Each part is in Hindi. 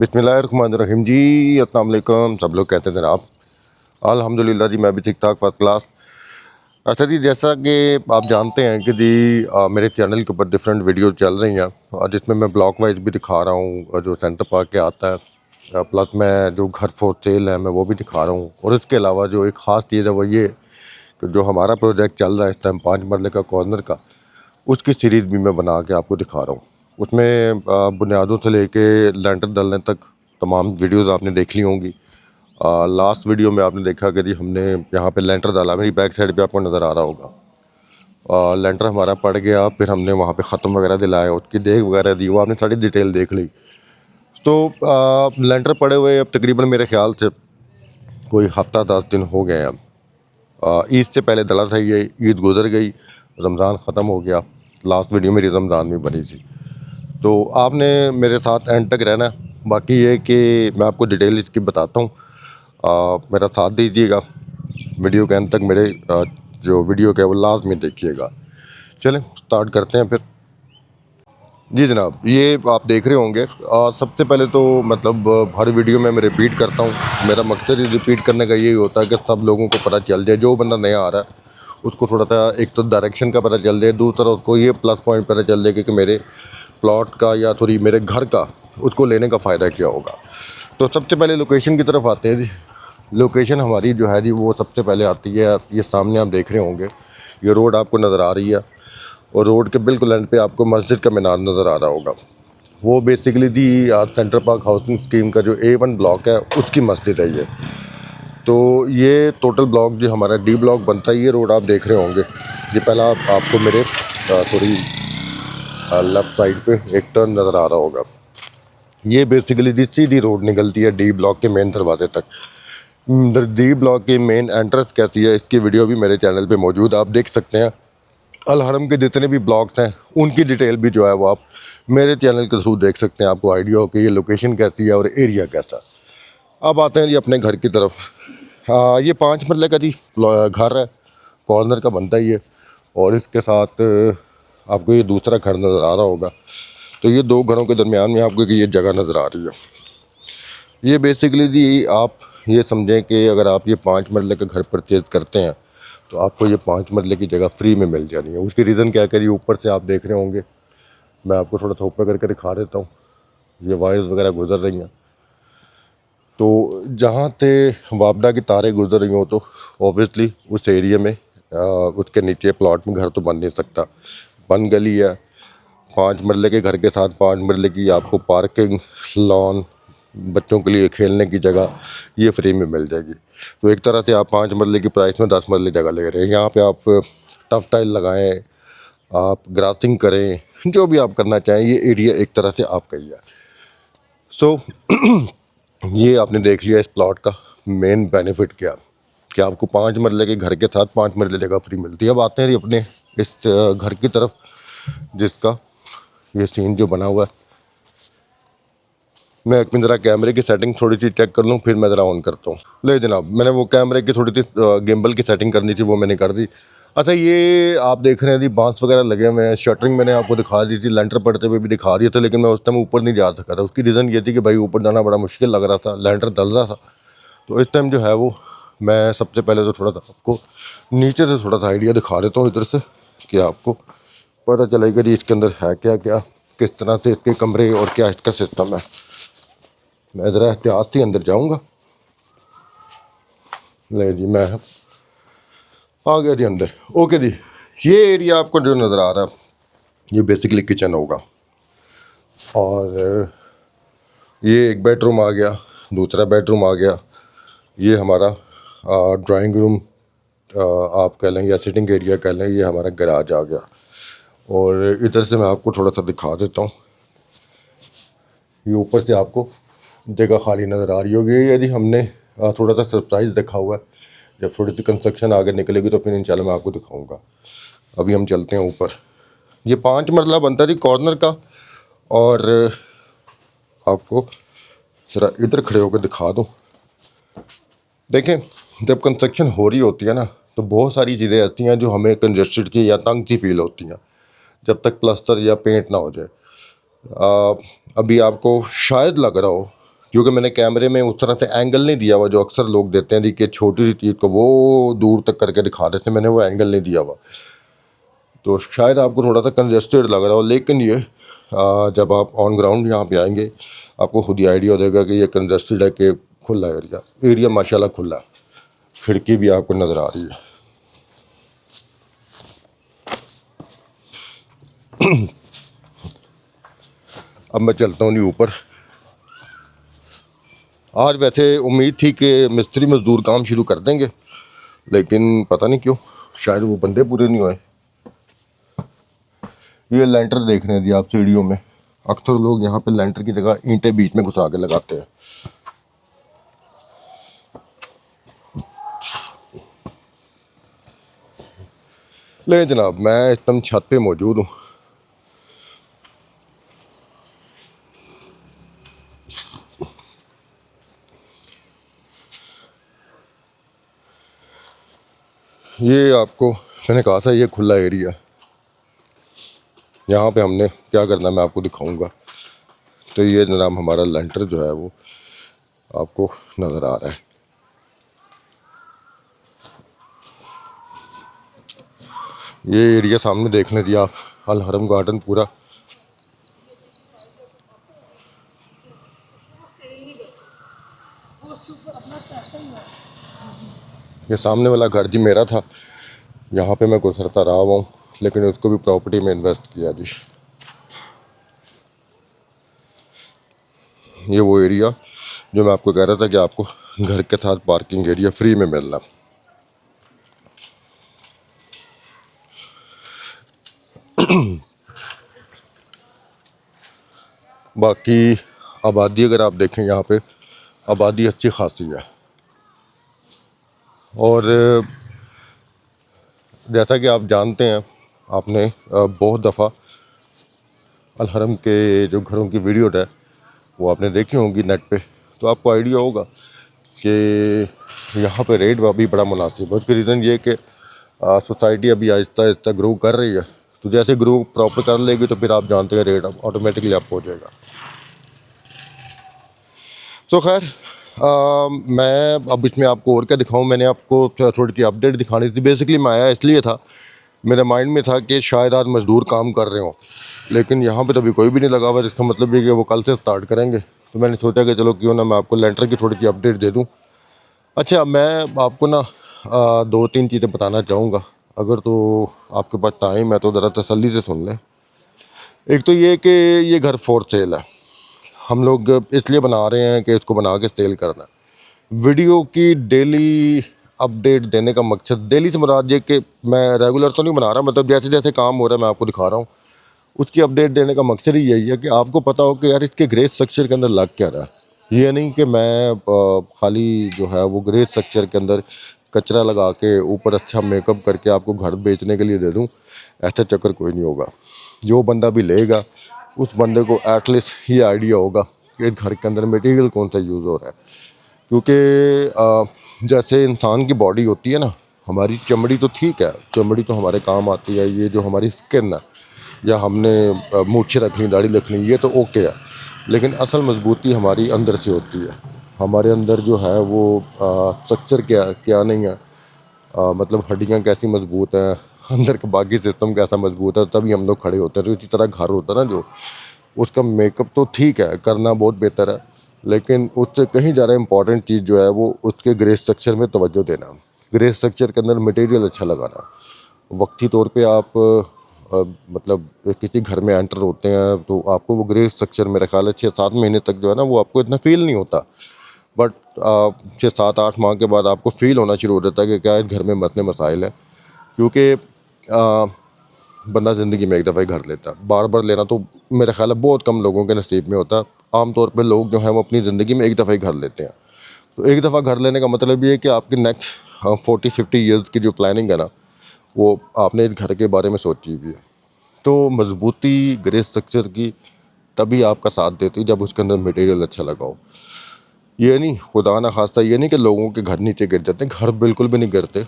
बिस्मिल्लाहिर्रहमानिर्रहीम जी। अस्सलाम वालेकुम। सब लोग कहते हैं जनाब। अल्हम्दुलिल्लाह जी, मैं भी ठीक ठाक फर्स्ट क्लास। अच्छा जी, जैसा कि आप जानते हैं कि जी मेरे चैनल के ऊपर डिफरेंट वीडियोस चल रही हैं और जिसमें मैं ब्लॉक वाइज भी दिखा रहा हूँ और जो सेंटर पार्क के आता है, प्लस मैं जो घर फॉर सेल है मैं वो भी दिखा रहा हूँ। और इसके अलावा जो एक ख़ास चीज़ है वो ये कि जो हमारा प्रोजेक्ट चल रहा है इस टाइम 5 मरले का कॉर्नर का, उसकी सीरीज़ भी मैं बना के आपको दिखा रहा हूँ। उसमें बुनियादों से लेके लेंटर डलने तक तमाम वीडियोस आपने देख ली होंगी। लास्ट वीडियो में आपने देखा कि जी हमने यहाँ पे लेंटर डाला, मेरी बैक साइड पे आपको नज़र आ रहा होगा। लेंटर हमारा पड़ गया, फिर हमने वहाँ पे ख़त्म वगैरह दिलाया, उसकी देख वगैरह दी, वो आपने सारी डिटेल देख ली। तो लेंटर पड़े हुए अब तकरीबन मेरे ख्याल से कोई हफ़्ता 10 दिन हो गए हैं। ईद से पहले डला था ये, ईद गुजर गई, रमज़ान ख़त्म हो गया। लास्ट वीडियो मेरी रमज़ान में बनी थी। तो आपने मेरे साथ एंड तक रहना है। बाकी ये कि मैं आपको डिटेल इसकी बताता हूँ, मेरा साथ दीजिएगा। वीडियो के अंत तक मेरे जो वीडियो का है वो लाजमी देखिएगा। चलें स्टार्ट करते हैं फिर। जी जनाब, ये आप देख रहे होंगे। सबसे पहले तो मतलब हर वीडियो में मैं रिपीट करता हूँ। मेरा मकसद ही रिपीट करने का यही होता है कि सब लोगों को पता चल जाए। जो बंदा नया आ रहा है उसको थोड़ा सा एक तो डायरेक्शन का पता चल जाए, दूसरा उसको ये प्लस पॉइंट पता चल जाए कि मेरे प्लॉट का या थोड़ी मेरे घर का उसको लेने का फ़ायदा क्या होगा। तो सबसे पहले लोकेशन की तरफ आते हैं जी। लोकेशन हमारी जो है जी वो सबसे पहले आती है, ये सामने आप देख रहे होंगे, ये रोड आपको नज़र आ रही है और रोड के बिल्कुल एंड पे आपको मस्जिद का मीनार नज़र आ रहा होगा। वो बेसिकली दी आज सेंटर पार्क हाउसिंग स्कीम का जो A1 ब्लॉक है उसकी मस्जिद है ये। तो ये टोटल ब्लॉक जो हमारा D ब्लॉक बनता है, ये रोड आप देख रहे होंगे। ये पहला आपको मेरे थोड़ी लेफ़्ट साइड पे एक टर्न नज़र आ रहा होगा। ये बेसिकली दी सीधी रोड निकलती है D ब्लॉक के मेन दरवाजे तक। D ब्लॉक की मेन एंट्रेंस कैसी है इसकी वीडियो भी मेरे चैनल पे मौजूद, आप देख सकते हैं। अल हरम के जितने भी ब्लॉक्स हैं उनकी डिटेल भी जो है वो आप मेरे चैनल के थ्रू देख सकते हैं। आपको आइडिया हो कि ये लोकेशन कैसी है और एरिया कैसा है। अब आते हैं जी अपने घर की तरफ। ये 5 मरले का जी घर है, कॉर्नर का बनता ही है। और इसके साथ आपको ये दूसरा घर नज़र आ रहा होगा। तो ये दो घरों के दरमियान में आपको ये जगह नज़र आ रही है। ये बेसिकली जी आप ये समझें कि अगर आप ये 5 मरले का घर परचेज़ करते हैं तो आपको ये 5 मरले की जगह फ्री में मिल जानी है। उसकी रीज़न क्या करिए, ऊपर से आप देख रहे होंगे, मैं आपको थोड़ा सा ऊपर करके दिखा देता हूँ। ये वायर्स वगैरह गुजर रही हैं, तो जहाँ से वापदा की तारें गुजर रही हों तो ऑब्वियसली उस एरिया में उसके नीचे प्लॉट में घर तो बन नहीं सकता। बन गली है, 5 मरले के घर के साथ 5 मरले की आपको पार्किंग, लॉन, बच्चों के लिए खेलने की जगह ये फ्री में मिल जाएगी। तो एक तरह से आप 5 मरले की प्राइस में 10 मरले जगह ले रहे हैं। यहाँ पे आप टफ टाइल लगाएं, आप ग्रासिंग करें, जो भी आप करना चाहें, ये एरिया एक तरह से आपका ही है। सो ये आपने देख लिया इस प्लॉट का मेन बेनिफिट क्या, कि आपको 5 मरले के घर के साथ 5 मरले जगह फ्री मिलती है। अब आते हैं अपने इस घर की तरफ, जिसका ये सीन जो बना हुआ है। मैं एक मिनट ज़रा कैमरे की सेटिंग थोड़ी सी चेक कर लूँ, फिर मैं ज़रा ऑन करता हूँ। ले जनाब, मैंने वो कैमरे की थोड़ी सी गिम्बल की सेटिंग करनी थी, वो मैंने कर दी। अच्छा, ये आप देख रहे हैं जी बांस वगैरह लगे हुए हैं। शटरिंग मैंने आपको दिखा दी थी, लेंटर पड़ते हुए भी दिखा दिए थे, लेकिन मैं उस टाइम ऊपर नहीं जा सका था। उसकी रीज़न ये थी कि भाई ऊपर जाना बड़ा मुश्किल लग रहा था, लेंटर डल रहा था। तो इस टाइम जो है वो मैं सबसे पहले तो थोड़ा सा आपको नीचे से थोड़ा सा आइडिया दिखा देता हूँ इधर से, कि आपको पता चलेगा जी इसके अंदर है क्या क्या, किस तरह से इसके कमरे और क्या इसका सिस्टम है। मैं ज़रा एहतियात से अंदर जाऊँगा। ले जी, मैं आ गया जी अंदर। ओके जी, ये एरिया आपको जो नज़र आ रहा है ये बेसिकली किचन होगा। और ये एक बेडरूम आ गया, दूसरा बेडरूम आ गया। ये हमारा ड्राइंग रूम आप कह लें या सिटिंग एरिया कह लें, ये हमारा गैराज आ गया। और इधर से मैं आपको थोड़ा सा दिखा देता हूँ। ये ऊपर से आपको जगह खाली नज़र आ रही होगी। यदि हमने थोड़ा सा सरप्राइज़ देखा हुआ है, जब थोड़ी सी कंस्ट्रक्शन आगे निकलेगी तो फिर इंशाल्लाह मैं आपको दिखाऊंगा। अभी हम चलते हैं ऊपर। ये 5 मरला बनता है जी कॉर्नर का। और आपको ज़रा इधर खड़े होकर दिखा दूँ। देखें, जब कंस्ट्रक्शन हो रही होती है ना, तो बहुत सारी चीज़ें ऐसी हैं जो हमें कंजस्टेड की या तंग सी फील होती हैं, जब तक प्लास्टर या पेंट ना हो जाए। अभी आपको शायद लग रहा हो क्योंकि मैंने कैमरे में उस तरह से एंगल नहीं दिया हुआ जो अक्सर लोग देते हैं कि छोटी सी चीज़ को वो दूर तक करके दिखा देते हैं, मैंने वो एंगल नहीं दिया हुआ, तो शायद आपको थोड़ा सा कंजेस्टेड लग रहा हो। लेकिन ये जब आप ऑन ग्राउंड यहाँ पे आएंगे आपको खुद ही आइडिया हो जाएगा कि ये कंजेस्टेड है कि खुला एरिया। एरिया माशाल्लाह खुला है, खिड़की भी आपको नज़र आ रही है। अब मैं चलता हूँ नहीं ऊपर। आज वैसे उम्मीद थी कि मिस्त्री मज़दूर काम शुरू कर देंगे, लेकिन पता नहीं क्यों शायद वो बंदे पूरे नहीं हुए। ये लेंटर देख रहे हैं जी आप सीढ़ियों में, अक्सर लोग यहाँ पे लेंटर की जगह ईंटें बीच में घुसा के लगाते हैं। ले जनाब, मैं इस टाइम छत पे मौजूद हूँ। ये आपको मैंने कहा था ये खुला एरिया, यहाँ पे हमने क्या करना है मैं आपको दिखाऊंगा। तो ये जनाब हमारा लेंटर जो है वो आपको नज़र आ रहा है। ये एरिया सामने देख लें जी आप, अल हरम गार्डन पूरा। ये सामने वाला घर जी मेरा था, यहाँ पे मैं गुजरता रहा हुआ हूँ, लेकिन उसको भी प्रॉपर्टी में इन्वेस्ट किया जी। ये वो एरिया जो मैं आपको कह रहा था कि आपको घर के साथ पार्किंग एरिया फ्री में मिलना। बाकी आबादी अगर आप देखें यहाँ पे आबादी अच्छी खासी है। और जैसा कि आप जानते हैं, आपने बहुत दफ़ा अल हरम के जो घरों की वीडियो है वो आपने देखी होंगी नेट पे, तो आपको आइडिया होगा कि यहाँ पे रेट भी बड़ा मुनासिब है। उसका रीज़न ये है कि सोसाइटी अभी आहिस्ता आहिस्ता ग्रो कर रही है, तो जैसे ग्रो प्रॉपर कर लेगी तो फिर आप जानते हैं रेट ऑटोमेटिकली अप हो जाएगा। तो खैर मैं अब इसमें आपको और क्या दिखाऊं। मैंने आपको थोड़ी सी अपडेट दिखानी थी। बेसिकली मैं आया इसलिए था, मेरे माइंड में था कि शायद आज मज़दूर काम कर रहे हों, लेकिन यहाँ पे तो अभी कोई भी नहीं लगा हुआ, जिसका मतलब ये कि वो कल से स्टार्ट करेंगे। तो मैंने सोचा कि चलो क्यों ना मैं आपको लेंटर की थोड़ी सी अपडेट दे दूँ। अच्छा, मैं आपको ना दो तीन चीज़ें बताना चाहूँगा, अगर तो आपके पास टाइम है तो ज़रा तसल्ली से सुन लें। एक तो ये कि ये घर फॉर सेल है, हम लोग इसलिए बना रहे हैं कि इसको बना के सेल करना है। वीडियो की डेली अपडेट देने का मकसद, डेली से मुराद ये कि मैं रेगुलर तो नहीं बना रहा, मतलब जैसे जैसे काम हो रहा है मैं आपको दिखा रहा हूँ, उसकी अपडेट देने का मकसद ही यही है कि आपको पता हो कि यार इसके ग्रे स्ट्रक्चर के अंदर लग क्या रहा है। ये नहीं कि मैं खाली जो है वो ग्रे स्ट्रक्चर के अंदर कचरा लगा के ऊपर अच्छा मेकअप करके आपको घर बेचने के लिए दे दूँ, ऐसा चक्कर कोई नहीं होगा। जो बंदा भी लेगा उस बंदे को एटलीस्ट ये आइडिया होगा कि इस घर के अंदर मटेरियल कौन सा यूज़ हो रहा है। क्योंकि जैसे इंसान की बॉडी होती है ना, हमारी चमड़ी तो ठीक है, चमड़ी तो हमारे काम आती है, ये जो हमारी स्किन है या हमने मूछें रखनी दाढ़ी रखनी ये तो ओके है, लेकिन असल मजबूती हमारी अंदर से होती है। हमारे अंदर जो है वो स्ट्रक्चर क्या क्या नहीं है, मतलब हड्डियाँ कैसी मजबूत हैं, अंदर का बाकी सिस्टम कैसा मजबूत है, तभी हम लोग खड़े होते हैं। तो इसी तरह घर होता है ना, जो उसका मेकअप तो ठीक है करना बहुत बेहतर है, लेकिन उससे कहीं ज़्यादा इंपॉर्टेंट चीज़ जो है वो उसके ग्रे स्ट्रक्चर में तवज्जो देना, ग्रे स्ट्रक्चर के अंदर मटेरियल अच्छा लगाना। वक्ती तौर पे आप मतलब किसी घर में एंटर होते हैं तो आपको वो ग्रे स्ट्रक्चर मेरा ख्याल है 6-7 महीने तक जो है ना वो आपको इतना फील नहीं होता, बट 6-7-8 माह के बाद आपको फील होना शुरू हो जाता है कि क्या इस घर में मसले मसाइल है। क्योंकि बंदा ज़िंदगी में एक दफ़ा ही घर लेता है, बार बार लेना तो मेरा ख्याल है बहुत कम लोगों के नसीब में होता है। आमतौर पर लोग जो हैं वो अपनी ज़िंदगी में एक दफ़ा ही घर लेते हैं। तो एक दफ़ा घर लेने का मतलब ये है कि आपकी नेक्स्ट 40-50 ईयर्स की जो प्लानिंग है ना, वो आपने इस घर के बारे में सोची हुई है। तो मजबूती ग्रे स्ट्रक्चर की तभी आपका साथ देती है जब उसके अंदर मटेरियल अच्छा लगा हो। ये नहीं, खुदा ना खास्ता ये नहीं कि लोगों के घर नीचे गिर जाते हैं, घर बिल्कुल भी नहीं गिरते,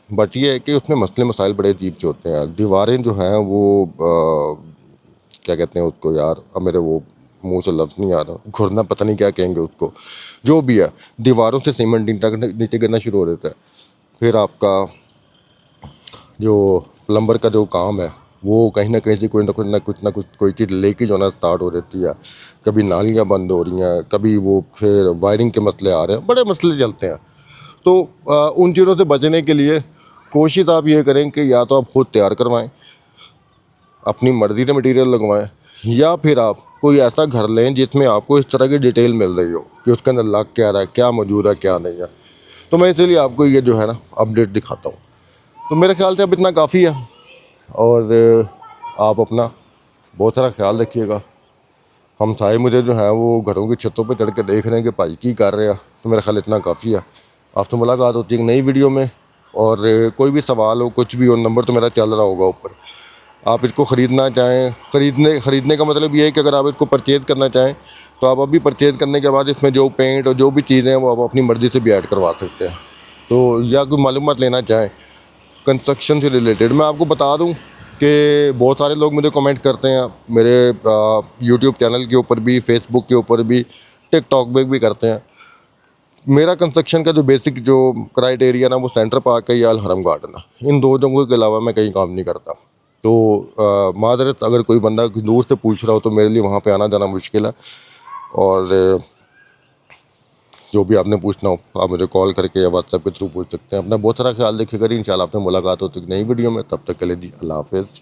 बट ये है कि उसमें मसले मसाइल बड़े अजीब से होते हैं। दीवारें जो हैं वो क्या कहते हैं उसको यार, अब मेरे वो मुंह से लफ्ज़ नहीं आ रहा, घुरना पता नहीं क्या कहेंगे उसको, जो भी है, दीवारों से सीमेंट नीचे गिरना शुरू हो जाता है। फिर आपका जो प्लम्बर का जो काम है वो कहीं ना कहीं से कुछ ना कुछ कोई चीज़ लीकेज होना स्टार्ट हो जाती है। कभी नालियाँ बंद हो रही हैं, कभी वो फिर वायरिंग के मसले आ रहे हैं, बड़े मसले चलते हैं। तो उन चीज़ों से बचने के लिए कोशिश आप ये करें कि या तो आप खुद तैयार करवाएं, अपनी मर्ज़ी से मटेरियल लगवाएं, या फिर आप कोई ऐसा घर लें जिसमें आपको इस तरह की डिटेल मिल रही हो कि उसके अंदर लग क्या रहा है, क्या मौजूद है, क्या नहीं है। तो मैं इसीलिए आपको ये जो है ना अपडेट दिखाता हूँ। तो मेरे ख्याल से अब इतना काफ़ी है, और आप अपना बहुत सारा ख्याल रखिएगा। हम सारे मुझे जो है वो घरों की छतों पे चढ़ के देख रहे हैं कि भाई की कर रहे हैं, तो मेरा ख्याल इतना काफ़ी है। आपसे मुलाकात होती है एक नई वीडियो में, और कोई भी सवाल हो, कुछ भी हो, नंबर तो मेरा चल रहा होगा ऊपर। आप इसको ख़रीदना चाहें, ख़रीदने का मतलब ये है कि अगर आप इसको परचेज़ करना चाहें तो आप अभी परचेज़ करने के बाद इसमें जो पेंट और जो भी चीज़ें हैं वो आप अपनी मर्ज़ी से भी ऐड करवा सकते हैं। तो या कोई मालूमात लेना चाहें कंस्ट्रक्शन से रिलेटेड, मैं आपको बता दूं कि बहुत सारे लोग मुझे कमेंट करते हैं मेरे यूट्यूब चैनल के ऊपर भी, फेसबुक के ऊपर भी, टिकटॉक पे भी करते हैं। मेरा कंस्ट्रक्शन का जो बेसिक जो क्राइटेरिया ना वो सेंटर पार्क है या अल हरम गार्डन है। इन दो जगहों के अलावा मैं कहीं काम नहीं करता। तो माजरत अगर कोई बंदा दूर से पूछ रहा हो तो मेरे लिए वहाँ पे आना जाना मुश्किल है। और जो भी आपने पूछना हो आप मुझे कॉल करके या व्हाट्सएप के थ्रू पूछ सकते हैं। अपना बहुत सारा ख्याल रखिएगा। इंशाल्लाह आपने मुलाकात हो तो नई वीडियो में, तब तक के लिए जी अल्लाह हाफ़िज़।